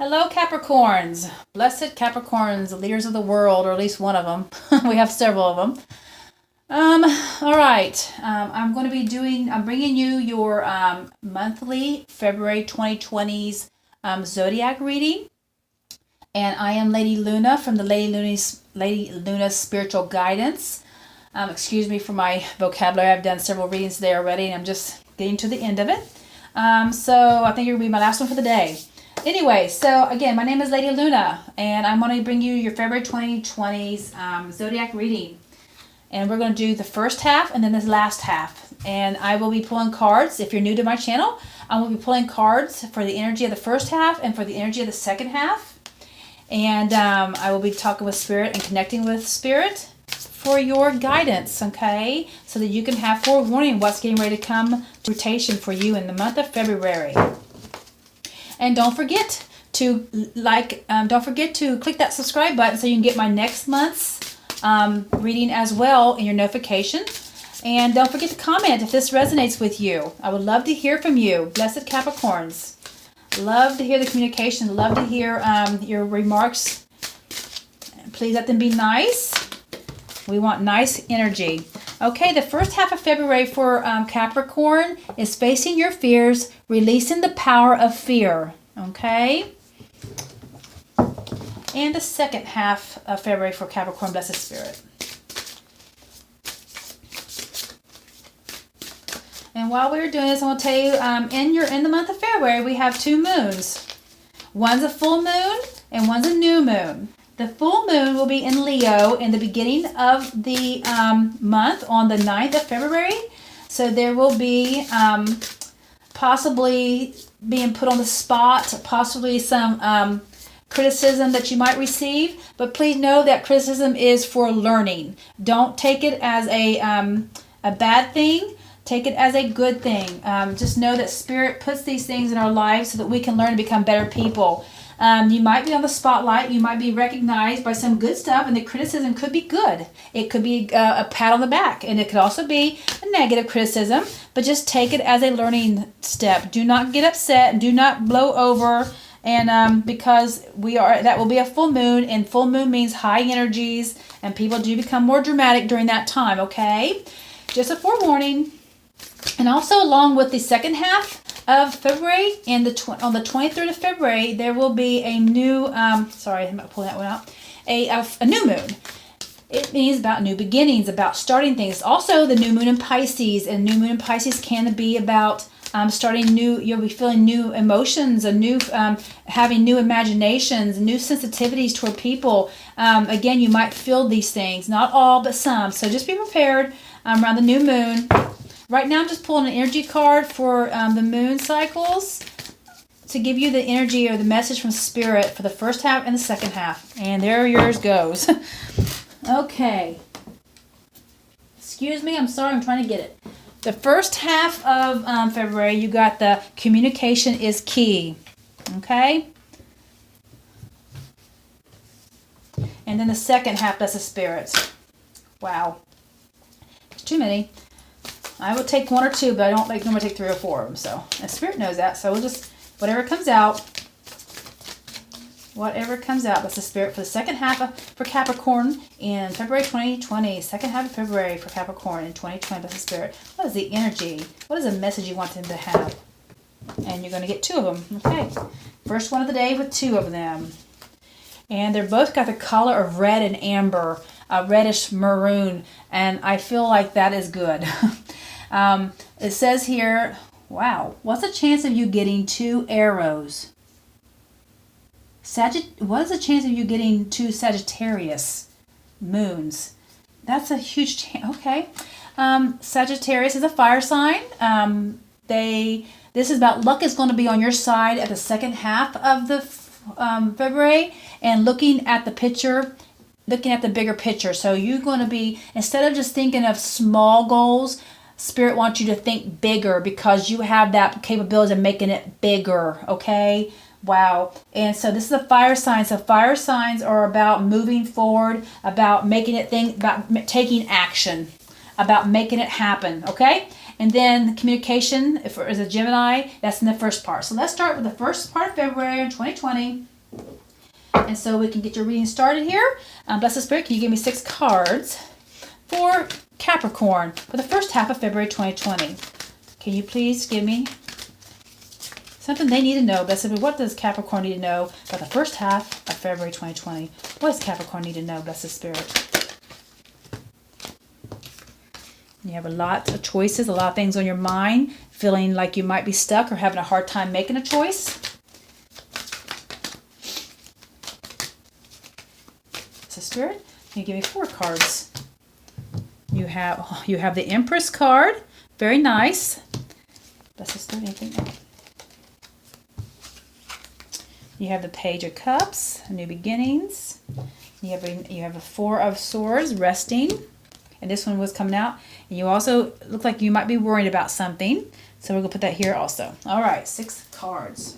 Hello, Capricorns. Blessed Capricorns, the leaders of the world, or at least one of them. We have several of them. All right. I'm bringing you your monthly February 2020's zodiac reading. And I am Lady Luna from the Lady Luna's Spiritual Guidance. Excuse me for my vocabulary. I've done several readings today already, and I'm just getting to the end of it. So I think it will be my last one for the day. Anyway, so again, my name is Lady Luna, and I'm going to bring you your February 2020's zodiac reading. And we're going to do the first half and then this last half. And I will be pulling cards. If you're new to my channel, I will be pulling cards for the energy of the first half and for the energy of the second half. And I will be talking with Spirit and connecting with Spirit for your guidance, okay? So that you can have forewarning what's getting ready to come to rotation for you in the month of February. And don't forget to don't forget to click that subscribe button so you can get my next month's reading as well in your notification. And don't forget to comment if this resonates with you. I would love to hear from you, blessed Capricorns. Love to hear the communication. Love to hear your remarks. Please let them be nice. We want nice energy. Okay, the first half of February for Capricorn is facing your fears, releasing the power of fear. Okay? And the second half of February for Capricorn, Blessed Spirit. And while we're doing this, I will tell you, in the month of February, we have two moons. One's a full moon and one's a new moon. The full moon will be in Leo in the beginning of the month on the 9th of February. So there will be possibly being put on the spot, possibly some criticism that you might receive. But please know that criticism is for learning. Don't take it as a bad thing. Take it as a good thing. Just know that Spirit puts these things in our lives so that we can learn and become better people. You might be on the spotlight. You might be recognized by some good stuff, and the criticism could be good. It could be a pat on the back, and it could also be a negative criticism, but just take it as a learning step. Do not get upset, and do not blow over, and because that will be a full moon, and full moon means high energies, and people do become more dramatic during that time, okay? Just a forewarning. And also along with the second half of February and on the 23rd of February, there will be a new, sorry, I'm not pulling that one out, a new moon. It means about new beginnings, about starting things. Also the new moon in Pisces, and new moon in Pisces can be about starting new, you'll be feeling new emotions, having new imaginations, new sensitivities toward people. Again, you might feel these things, not all, but some. So just be prepared around the new moon. Right now, I'm just pulling an energy card for the moon cycles to give you the energy or the message from Spirit for the first half and the second half. And there yours goes. Okay. Excuse me, I'm sorry, I'm trying to get it. The first half of February, you got the communication is key. Okay? And then the second half, that's the Spirit. Wow. It's too many. I will take one or two, but I don't normally take 3 or 4 of them. So, and Spirit knows that. So we'll just, whatever comes out, that's the Spirit for the second half for Capricorn in February 2020. Second half of February for Capricorn in 2020, that's the Spirit. What is the energy? What is the message you want them to have? And you're going to get 2 of them. Okay. First one of the day with 2 of them. And they're both got the color of red and amber, reddish maroon. And I feel like that is good. It says here, wow, what's the chance of you getting 2 arrows? What is the chance of you getting 2 Sagittarius moons? That's a huge chance. Okay. Sagittarius is a fire sign. This is about luck is going to be on your side at the second half of the February, and looking at the picture, looking at the bigger picture. So you're going to be, instead of just thinking of small goals, Spirit wants you to think bigger because you have that capability of making it bigger, okay? Wow. And so this is a fire sign. So fire signs are about moving forward, about making it think, about taking action, about making it happen, okay? And then the communication, if it is a Gemini, that's in the first part. So let's start with the first part of February in 2020. And so we can get your reading started here. Blessed Spirit, can you give me 6 cards for Capricorn for the first half of February 2020? Can you please give me something they need to know? Blessed Spirit, what does Capricorn need to know about the first half of February 2020? What does Capricorn need to know, Blessed Spirit? You have a lot of choices, a lot of things on your mind, feeling like you might be stuck or having a hard time making a choice. Blessed Spirit, can you give me 4 cards? You have the Empress card. Very nice. Blessed Spirit, anything else? You have the Page of Cups, New Beginnings. You have a 4 of Swords, Resting. And this one was coming out. And you also look like you might be worried about something. So we're going to put that here also. All right, 6 cards.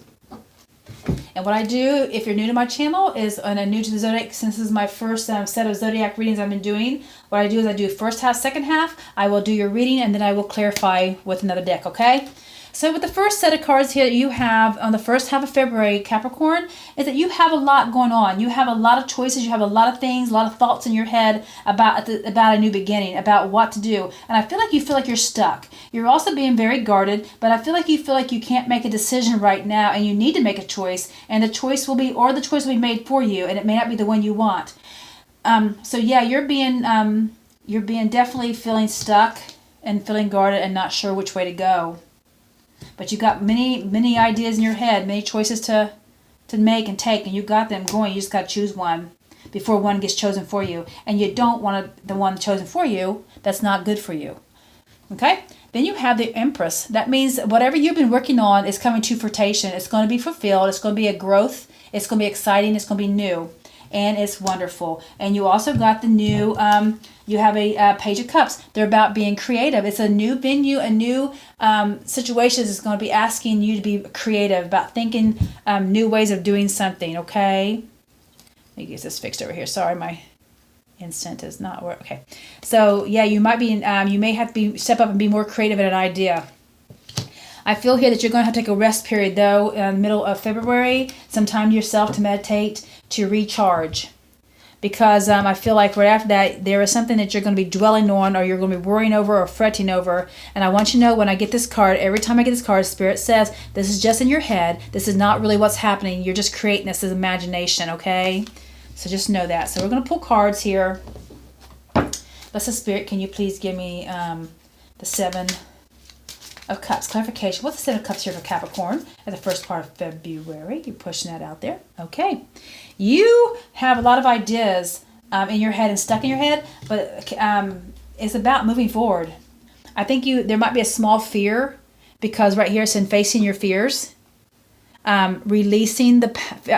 And what I do, if you're new to my channel, and I'm new to the Zodiac, since this is my first set of Zodiac readings I've been doing, what I do is I do first half, second half. I will do your reading, and then I will clarify with another deck, okay? So with the first set of cards here you have on the first half of February, Capricorn, is that you have a lot going on. You have a lot of choices. You have a lot of things, a lot of thoughts in your head about a new beginning, about what to do. And I feel like you're stuck. You're also being very guarded, but I feel like you can't make a decision right now, and you need to make a choice. And the choice will be made for you, and it may not be the one you want. So yeah, you're being definitely feeling stuck and feeling guarded and not sure which way to go. But you got many ideas in your head, many choices to make and take, and you got them going. You just got to choose one before one gets chosen for you. And you don't want the one chosen for you that's not good for you. Okay? Then you have the Empress. That means whatever you've been working on is coming to fruition. It's going to be fulfilled. It's going to be a growth. It's going to be exciting. It's going to be new. And it's wonderful. And you also got the new, you have a Page of Cups. They're about being creative. It's a new venue, a new situation is going to be asking you to be creative, about thinking new ways of doing something, okay? Let me get this fixed over here. Sorry, my instant is not working. Okay. So, yeah, you may have to step up and be more creative at an idea. I feel here that you're going to have to take a rest period, though, in the middle of February, some time to yourself to meditate, to recharge. Because I feel like right after that, there is something that you're going to be dwelling on, or you're going to be worrying over or fretting over. And I want you to know, when I get this card, every time I get this card, Spirit says, this is just in your head. This is not really what's happening. You're just creating this as imagination, okay? So just know that. So we're going to pull cards here. Blessed Spirit, can you please give me the 7 of Cups? Clarification. What's the 7 of Cups here for Capricorn at the first part of February? You're pushing that out there. Okay. You have a lot of ideas in your head and stuck in your head, but it's about moving forward. I think there might be a small fear, because right here it's in facing your fears. Releasing the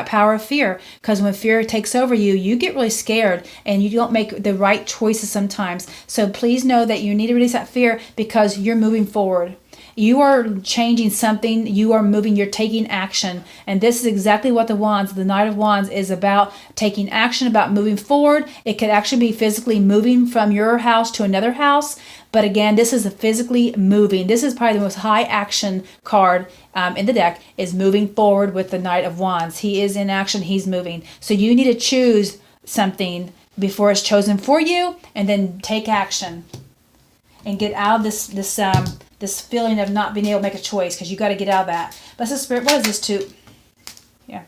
power of fear, because when fear takes over you, you get really scared and you don't make the right choices sometimes. So please know that you need to release that fear, because you're moving forward. You are changing something. You are moving. You're taking action. And this is exactly what the Knight of Wands is about, taking action, about moving forward. It could actually be physically moving from your house to another house. But again, this is a physically moving. This is probably the most high action card in the deck, is moving forward with the Knight of Wands. He is in action. He's moving. So you need to choose something before it's chosen for you, and then take action and get out of this feeling of not being able to make a choice, because you got to get out of that. Blessed Spirit, what is this too? Yeah.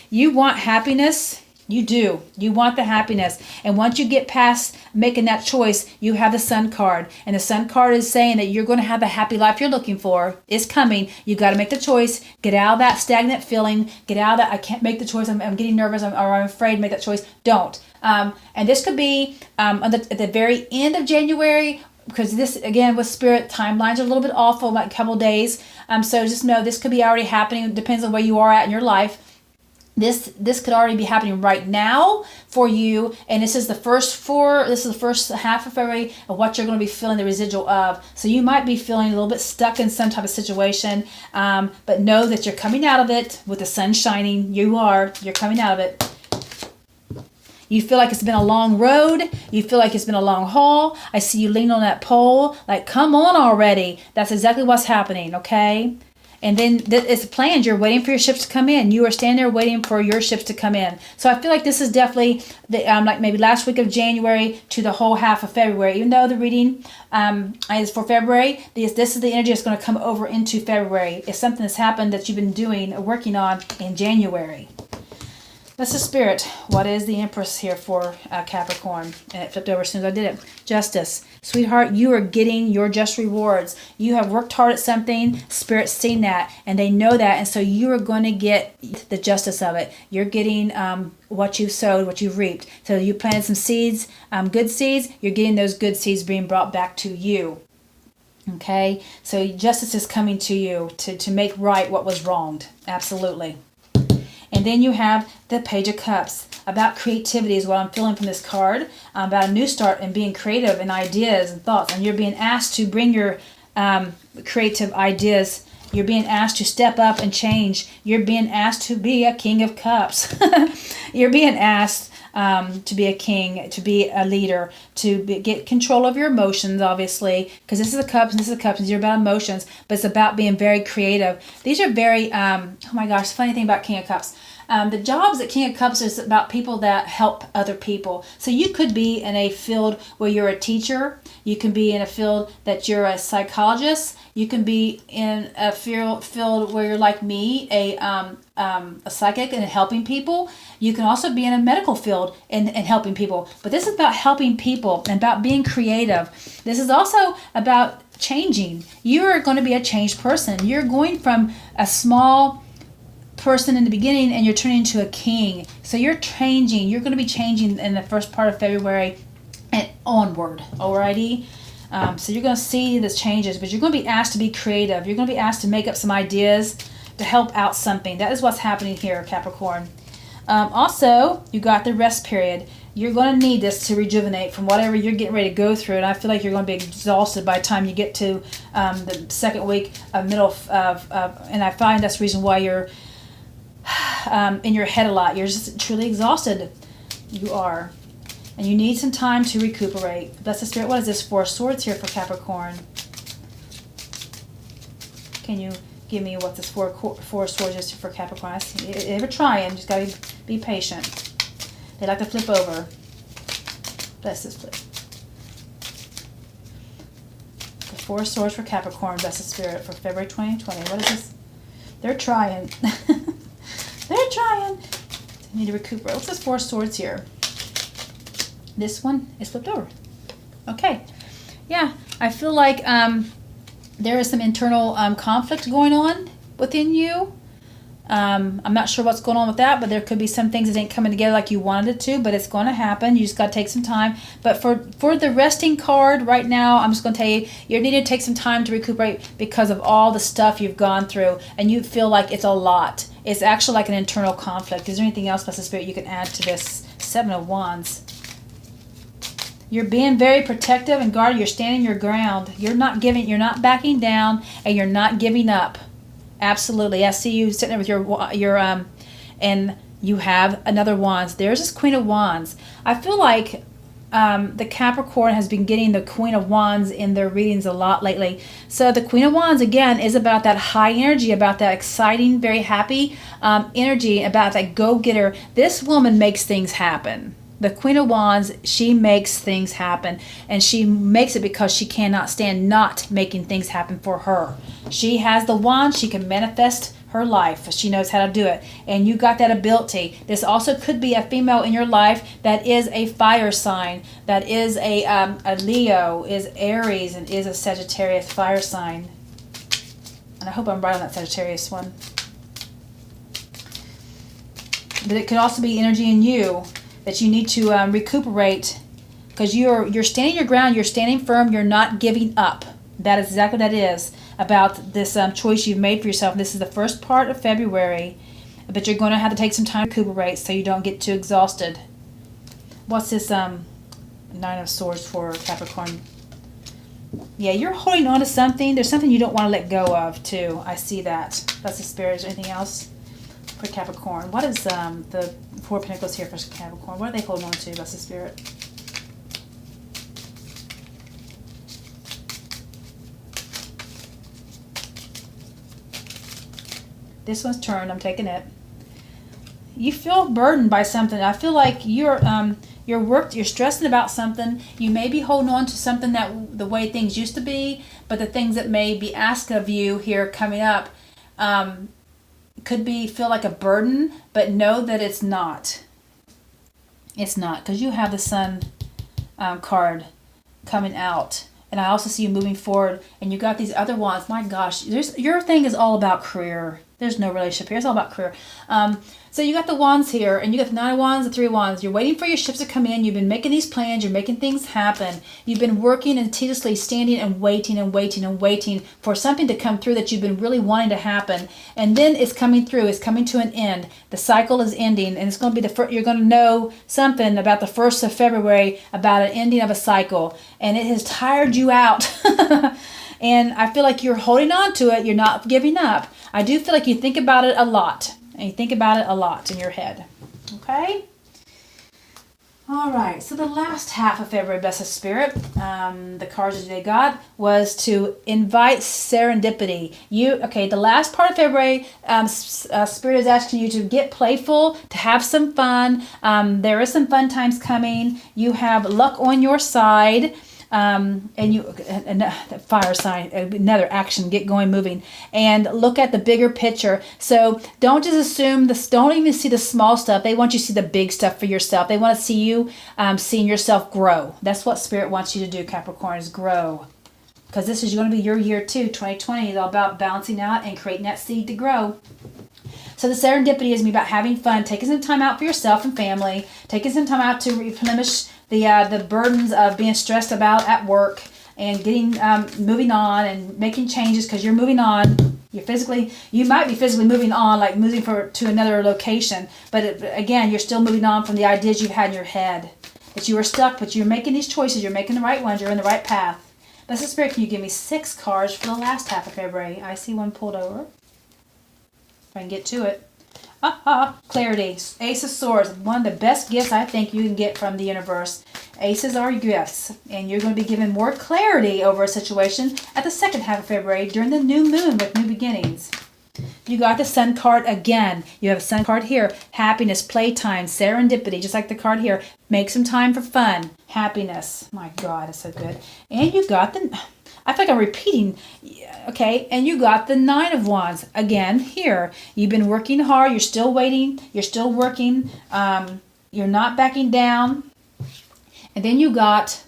You want happiness. You do. You want the happiness. And once you get past making that choice, you have the Sun card. And the Sun card is saying that you're going to have the happy life you're looking for. It's coming. You got to make the choice. Get out of that stagnant feeling. Get out of that, I can't make the choice. I'm getting nervous, or I'm afraid to make that choice. Don't. And this could be at the very end of January, because this, again, with Spirit, timelines are a little bit off for like a couple days. So just know this could be already happening. It depends on where you are at in your life. This could already be happening right now for you, and this is the first half of February of what you're going to be feeling the residual of. So you might be feeling a little bit stuck in some type of situation, but know that you're coming out of it with the sun shining. You're coming out of it. You feel like it's been a long road. You feel like it's been a long haul. I see you leaning on that pole. Like, come on already. That's exactly what's happening, okay? And then it's planned. You're waiting for your ships to come in. You are standing there waiting for your ships to come in. So I feel like this is definitely like maybe last week of January to the whole half of February. Even though the reading is for February, this is the energy that's going to come over into February. It's something that's happened that you've been doing or working on in January. That's the Spirit. What is the Empress here for Capricorn? And it flipped over as soon as I did it. Justice. Sweetheart, you are getting your just rewards. You have worked hard at something. Spirit's seen that, and they know that, and so you are going to get the justice of it. You're getting what you've sowed, what you've reaped. So you planted some seeds, good seeds. You're getting those good seeds being brought back to you. Okay? So justice is coming to you to make right what was wronged. Absolutely. And then you have the Page of Cups. About creativity is what I'm feeling from this card. About a new start and being creative and ideas and thoughts. And you're being asked to bring your creative ideas. You're being asked to step up and change. You're being asked to be a King of Cups. You're being asked to be a king, to be a leader, to get control of your emotions, obviously. Because this is a Cups and this is a Cups. These are about emotions. But it's about being very creative. These are very, oh my gosh, funny thing about King of Cups. The jobs at King of Cups is about people that help other people. So you could be in a field where you're a teacher. You can be in a field that you're a psychologist. You can be in a field where you're like me, a psychic and helping people. You can also be in a medical field and helping people. But this is about helping people and about being creative. This is also about changing. You are going to be a changed person. You're going from a small person in the beginning and you're turning into a king. So you're changing. You're going to be changing in the first part of February and onward. Alrighty? So you're going to see these changes, but you're going to be asked to be creative. You're going to be asked to make up some ideas to help out something. That is what's happening here, Capricorn. Also, you got the rest period. You're going to need this to rejuvenate from whatever you're getting ready to go through. And I feel like you're going to be exhausted by the time you get to the second week of middle of and I find that's the reason why you're in your head a lot. You're just truly exhausted. You are. And you need some time to recuperate. That's the Spirit. What is this? 4 Swords here for Capricorn. Can you give me what this four swords is for Capricorn? I see. Ever trying. Just got to be patient. They like to flip over. Bless this flip. The 4 Swords for Capricorn. Bless the Spirit for February 2020. What is this? They're trying. They're trying. They need to recuperate. What's this 4 Swords here? This one is flipped over. Okay. Yeah, I feel like there is some internal conflict going on within you. I'm not sure what's going on with that, but there could be some things that ain't coming together like you wanted it to, but it's going to happen. You just got to take some time. But for the resting card right now, I'm just going to tell you, you need to take some time to recuperate because of all the stuff you've gone through, and you feel like it's a lot. It's actually like an internal conflict. Is there anything else, Blessed Spirit, you can add to this 7 of Wands? You're being very protective and guarded. You're standing your ground. You're not backing down, and you're not giving up. Absolutely. I see you sitting there with your and you have another Wands. There's this Queen of Wands. I feel like the Capricorn has been getting the Queen of Wands in their readings a lot lately. So the Queen of Wands, again, is about that high energy, about that exciting, very happy energy, about that go-getter. This woman makes things happen. The Queen of Wands, she makes things happen, and she makes it because she cannot stand not making things happen for her. She has the wand. She can manifest her life. She knows how to do it, and you got that ability. This also could be a female in your life that is a fire sign, that is a Leo, is Aries, and is a Sagittarius fire sign. And I hope I'm right on that Sagittarius one. But it could also be energy in you that you need to recuperate, because you're standing your ground, you're standing firm, you're not giving up. That is exactly what that is about this choice you've made for yourself. This is the first part of February, but you're going to have to take some time to recuperate so you don't get too exhausted. What's this 9 of Swords for Capricorn? Yeah, you're holding on to something. There's something you don't want to let go of, too. I see that. That's the Spirit. Is there anything else for Capricorn. What is the Four of Pentacles here for Capricorn? What are they holding on to, Blessed Spirit? This one's turned. I'm taking it. You feel burdened by something. I feel like you're stressing about something. You may be holding on to something that the way things used to be, but the things that may be asked of you here coming up could feel like a burden, but know that it's not. It's not, because you have the Sun card coming out. And I also see you moving forward, and you got these other ones. My gosh, your thing is all about career. There's no relationship here. It's all about career. So you got the wands here, and you got the 9 of wands, the 3 of wands. You're waiting for your ships to come in. You've been making these plans. You're making things happen. You've been working and tediously standing and waiting and waiting and waiting for something to come through that you've been really wanting to happen. And then it's coming through. It's coming to an end. The cycle is ending, and it's going to be you're going to know something about the 1st of February about an ending of a cycle, and it has tired you out. And I feel like you're holding on to it. You're not giving up. I do feel like you think about it a lot. And you think about it a lot in your head. Okay? All right. So the last half of February, Blessed Spirit, the cards that they got was to invite serendipity. The last part of February, Spirit is asking you to get playful, to have some fun. There is some fun times coming. You have luck on your side. And fire sign, another action, get going, moving, and look at the bigger picture. So don't just assume this. Don't even see the small stuff. They want you to see the big stuff for yourself. They want to see you seeing yourself grow. That's what Spirit wants you to do, Capricorn, is grow. Because this is going to be your year too. 2020 is all about balancing out and creating that seed to grow. So the serendipity is about having fun, taking some time out for yourself and family, taking some time out to replenish the burdens of being stressed about at work, and getting moving on and making changes, because you're moving on. You might be physically moving on, like moving to another location, but again, you're still moving on from the ideas you've had in your head that you were stuck, but you're making these choices. You're making the right ones. You're in the right path. Blessed Spirit, can you give me 6 cards for the last half of February? I see one pulled over. If I can get to it. Clarity. Ace of Swords. One of the best gifts I think you can get from the universe. Aces are gifts, and you're going to be given more clarity over a situation at the second half of February during the new moon with new beginnings. You got the Sun card again. You have a Sun card here. Happiness, playtime, serendipity, just like the card here. Make some time for fun. Happiness. My God, it's so good. And you got I feel like I'm repeating. Okay, and you got the 9 of Wands again here. You've been working hard. You're still waiting. You're still working. You're not backing down. And then you got,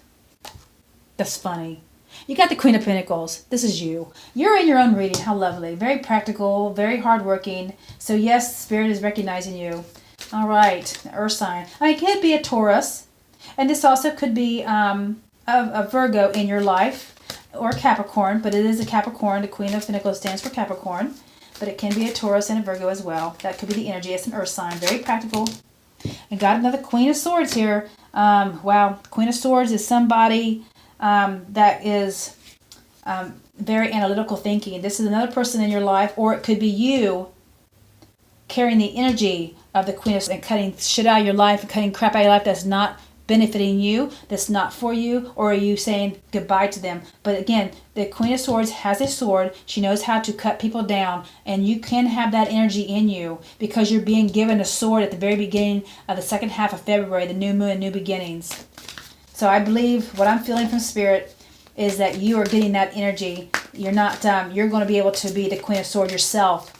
that's funny, you got the Queen of Pentacles. This is you. You're in your own reading. How lovely. Very practical, very hardworking. So yes, Spirit is recognizing you. All right, Earth sign. It could be a Taurus. And this also could be a Virgo in your life. Or Capricorn, but it is a Capricorn. The Queen of Pentacles stands for Capricorn, but it can be a Taurus and a Virgo as well. That could be the energy. It's an Earth sign, very practical. And got another Queen of Swords here. Wow, Queen of Swords is somebody that is very analytical thinking. This is another person in your life, or it could be you carrying the energy of the Queen of Swords and cutting shit out of your life and cutting crap out of your life that's not benefiting you, that's not for you, or are you saying goodbye to them? But again, the Queen of Swords has a sword. She knows how to cut people down, and you can have that energy in you because you're being given a sword at the very beginning of the second half of February, the new moon, new beginnings. So I believe what I'm feeling from Spirit is that you are getting that energy. You're not. You're going to be able to be the Queen of Swords yourself.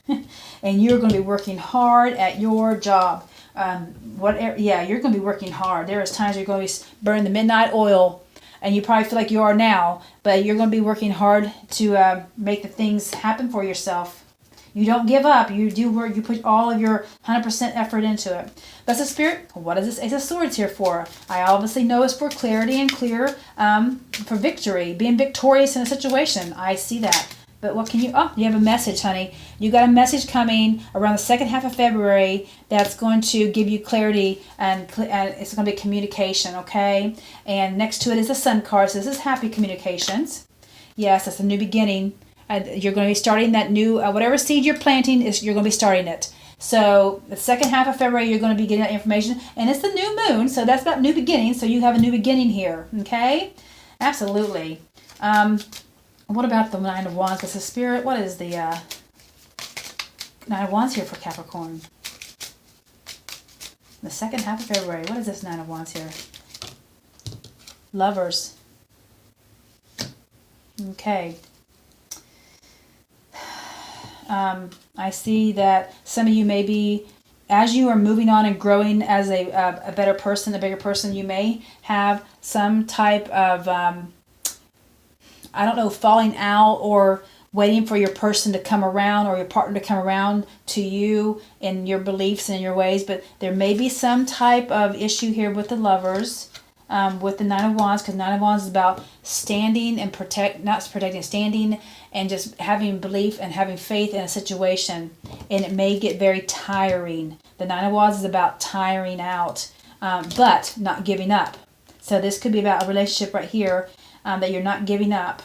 And you're going to be working hard at your job. You're going to be working hard. There is times you're going to be burning the midnight oil, and you probably feel like you are now, but you're going to be working hard to make the things happen for yourself. You don't give up. You do work. You put all of your 100% effort into it. Blessed Spirit, what is this Ace of Swords here for? I obviously know it's for clarity and for victory, being victorious in a situation. I see that. But what can you... Oh, you have a message, honey. You got a message coming around the second half of February that's going to give you clarity, and it's going to be communication, okay? And next to it is the Sun card. So this is happy communications. Yes, that's a new beginning. You're going to be starting that new, whatever seed you're planting, you're going to be starting it. So the second half of February, you're going to be getting that information. And it's the new moon, so that's about new beginning. So you have a new beginning here, okay? Absolutely. What about the Nine of Wands? Because the Spirit, what is the Nine of Wands here for Capricorn? The second half of February. What is this Nine of Wands here? Lovers. Okay. I see that some of you may be, as you are moving on and growing as a better person, a bigger person, you may have some type of, I don't know, falling out or waiting for your person to come around or your partner to come around to you in your beliefs and your ways. But there may be some type of issue here with the lovers. With the Nine of Wands, because Nine of Wands is about standing and standing and just having belief and having faith in a situation, and it may get very tiring. The Nine of Wands is about tiring out, but not giving up. So this could be about a relationship right here, that you're not giving up.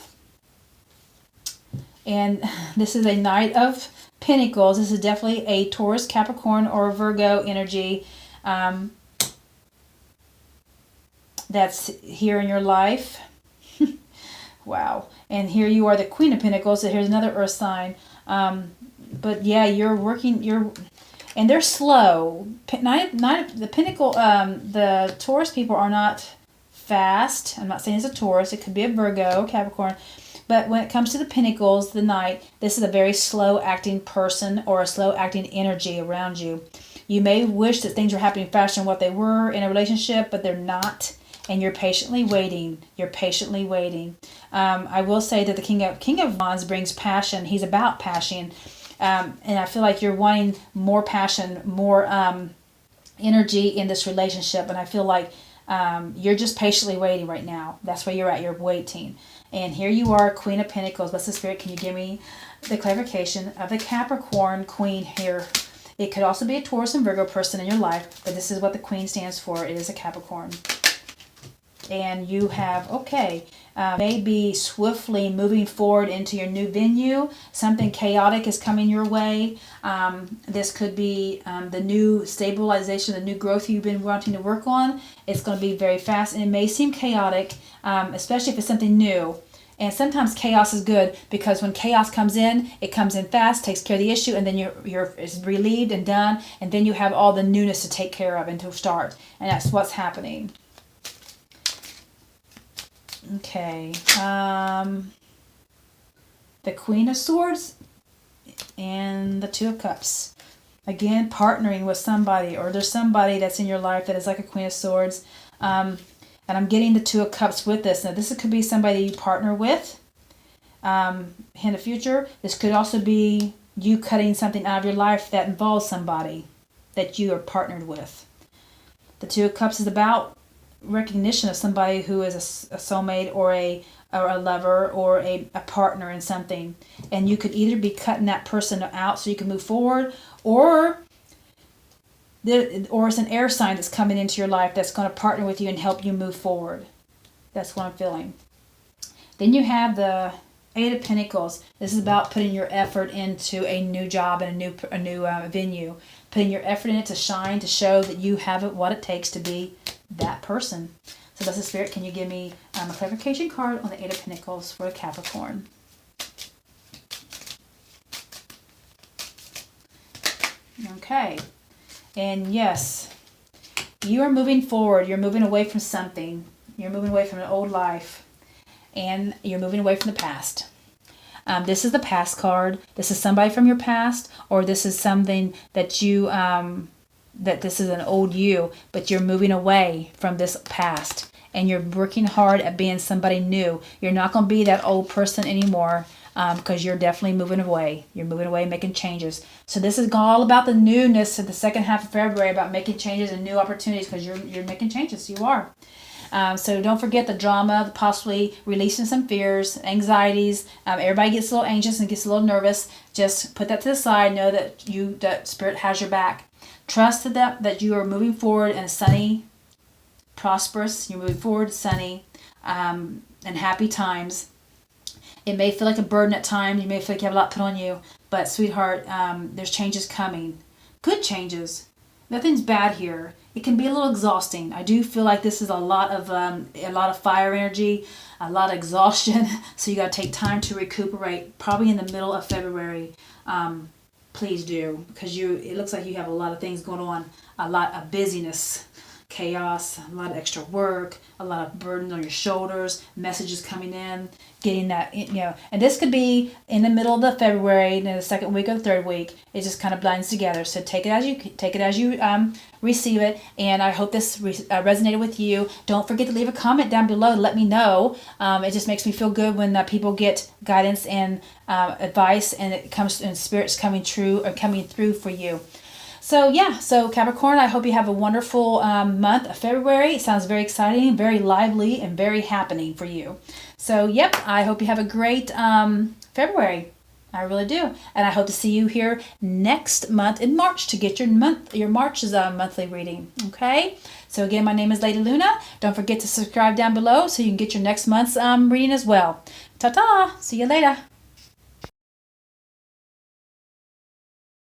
And this is a Knight of Pentacles. This is definitely a Taurus, Capricorn, or Virgo energy. That's here in your life. Wow. And here you are, the Queen of Pentacles. So here's another earth sign. But yeah, you're working, and they're slow. The Taurus people are not fast. I'm not saying it's a Taurus. It could be a Virgo, Capricorn. But when it comes to the Pentacles, the Knight, this is a very slow acting person or a slow acting energy around you. You may wish that things were happening faster than what they were in a relationship, but they're not. And you're patiently waiting. You're patiently waiting. I will say that the King of Wands brings passion. He's about passion. And I feel like you're wanting more passion, more energy in this relationship. And I feel like you're just patiently waiting right now. That's where you're at. You're waiting. And here you are, Queen of Pentacles. Blessed Spirit, can you give me the clarification of the Capricorn Queen here? It could also be a Taurus and Virgo person in your life, but this is what the Queen stands for. It is a Capricorn. And you have, maybe swiftly moving forward into your new venue. Something chaotic is coming your way. This could be the new stabilization, the new growth you've been wanting to work on. It's going to be very fast, and it may seem chaotic, especially if it's something new. And sometimes chaos is good, because when chaos comes in, it comes in fast, takes care of the issue, and then it's relieved and done, and then you have all the newness to take care of and to start. And that's what's happening. Okay, the Queen of Swords and the Two of Cups. Again, partnering with somebody, or there's somebody that's in your life that is like a Queen of Swords. And I'm getting the Two of Cups with this. Now, this could be somebody you partner with in the future. This could also be you cutting something out of your life that involves somebody that you are partnered with. The Two of Cups is about recognition of somebody who is a soulmate or a lover or a partner in something, and you could either be cutting that person out so you can move forward, or it's an air sign that's coming into your life that's going to partner with you and help you move forward. That's what I'm feeling. Then you have the Eight of Pentacles. This is about putting your effort into a new job and a new venue, putting your effort in it to shine, to show that you have what it takes to be that person. So Blessed Spirit, can you give me a clarification card on the Eight of Pentacles for a Capricorn? Okay. And yes, you are moving forward. You're moving away from something. You're moving away from an old life. And you're moving away from the past. This is the past card. This is somebody from your past, or this is something that you... that this is an old you, but you're moving away from this past, and you're working hard at being somebody new. You're not going to be that old person anymore, because you're definitely moving away. You're moving away, making changes. So this is all about the newness of the second half of February, about making changes and new opportunities, because you're making changes. You are. So don't forget the drama, possibly releasing some fears, anxieties. Everybody gets a little anxious and gets a little nervous. Just put that to the side. Know that Spirit has your back. Trust that you are moving forward in a sunny, prosperous, you're moving forward sunny, and happy times. It may feel like a burden at times. You may feel like you have a lot put on you. But, sweetheart, there's changes coming. Good changes. Nothing's bad here. It can be a little exhausting. I do feel like this is a lot of fire energy, a lot of exhaustion. So you got to take time to recuperate. Probably in the middle of February. Please do, because it looks like you have a lot of things going on, a lot of busyness, chaos, a lot of extra work, a lot of burden on your shoulders, messages coming in, getting that, and this could be in the middle of the February, in the second week or the third week. It just kind of blends together. So take it as you receive it, and I hope this resonated with you. Don't forget to leave a comment down below to let me know. It just makes me feel good when people get guidance and advice, and it comes and spirits coming through for you. So Capricorn, I hope you have a wonderful month of February. It sounds very exciting, very lively, and very happening for you. So, I hope you have a great February. I really do. And I hope to see you here next month in March to get your March's monthly reading. Okay? So, again, my name is Lady Luna. Don't forget to subscribe down below so you can get your next month's reading as well. Ta-ta! See you later.